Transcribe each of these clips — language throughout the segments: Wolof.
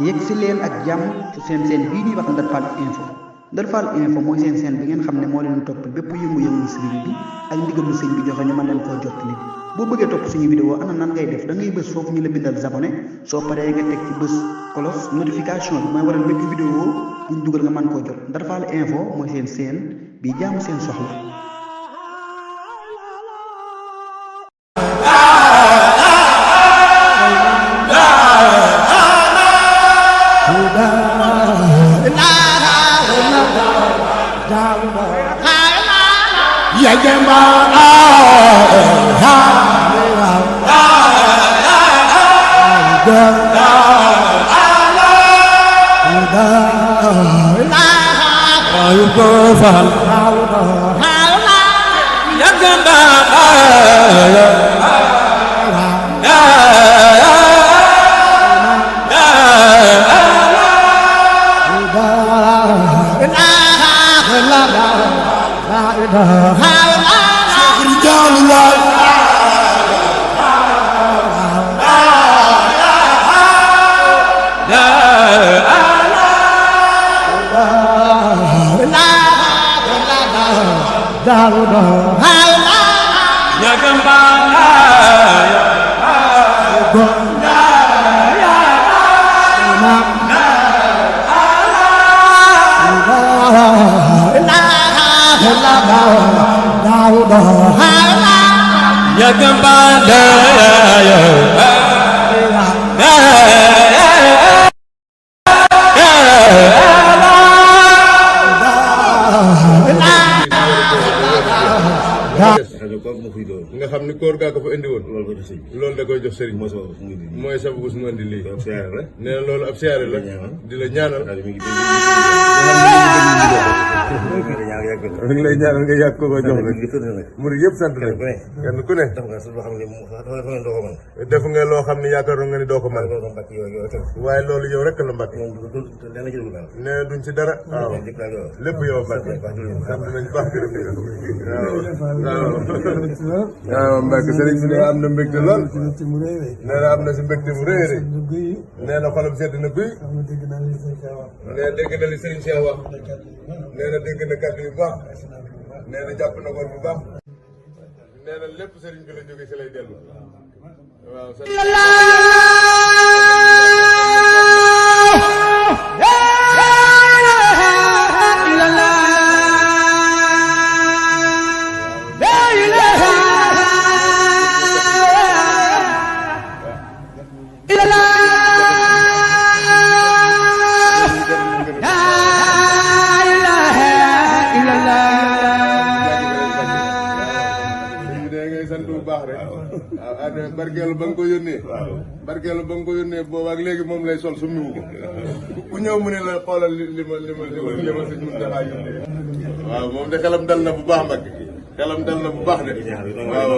yegg si leen ak jàmm ci seen bii ñuy wax Ndar Fall info Ndar Fall info mooy seen bi ngeen xam ne moo leen topp bépp yëngu-yëngu sëriñ bi ak ndigalu sëñ bi joxe ñu mën leen koo jottali boo bëggee topp suñu vidéo ana nan ngay def da ngay bës foofu ñu la bindal abonné soo paree nga teg ci bës cloche notification bi mooy waral bépp vidéo buñ dugal nga mën koo jot Ndar Fall info mooy seen bi jaamu seen soxla. Ya jamba nga xam ni koor gaa ko fa indi woon loolu da koy jox sëriñ mooy sababu su mu indi lii nee na loolu ab siyaare la di la ñaanal mi ngi lay ñaanal nga yàgg ko jox rek murid yëpp sant nañ kenn ku ne def nga loo xam ne yaakaaroon nga ni doo ko mën waaye loolu yow rek la Mbàkke nee na duñ ci dara waaw lépp yow Mbàkke sant nañ baax gërëm waaw Mbàkke sëriñ bi ne am na mbégte lool nee na am na si mbégte mu rëy rëy nee na xolam sedd na guy nee na dégg na li sëriñ Cheikh wax nee na dégg na kàddu yu baax nee na jàpp na ko bu baax nee na lépp sëriñ bi la jóge si lay dellu waaw barkeelu ba nga ko yónnee barkeelu ba nga ko yónnee boobu ak léegi moom lay sol summi wu ko ku ñëw mu ne la xoolal li ma sëñ Moustapha yónnee waaw moom de xelam dal na bu baax Mbacke xelam dal na bu baax de waaw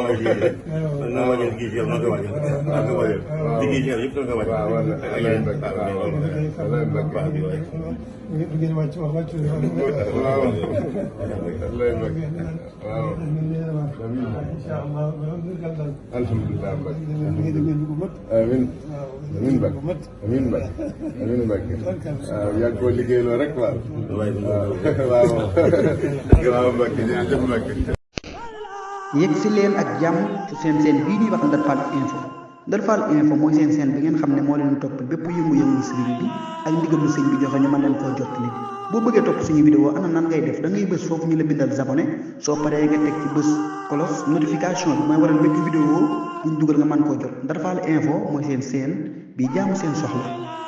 alhamdulilah Mbacke amiin amiin Mbacke amiin Mbacke amiin Mbacke waaw yàgg koo liggéeyloo rek waaw waaw waaw Mbacke jërëjëf Mbacke. yegg si leen ak jàmm ci seen bii ñuy wax Ndar Fall info Ndar Fall info mooy seen bi ngeen xam ne moo leen topp bépp yëngu-yëngu sëriñ bi ak ndigalu sëñ bi joxe ñu mën leen koo jottali boo bëggee topp suñu vidéo ana nan ngay def da ngay bës foofu ñu la bindal abonné soo paree nga teg ci bës cloche notification bi mooy waral bépp vidéo buñ dugal nga mën koo jot Ndar Fall info mooy seen bi jaamu seen soxla.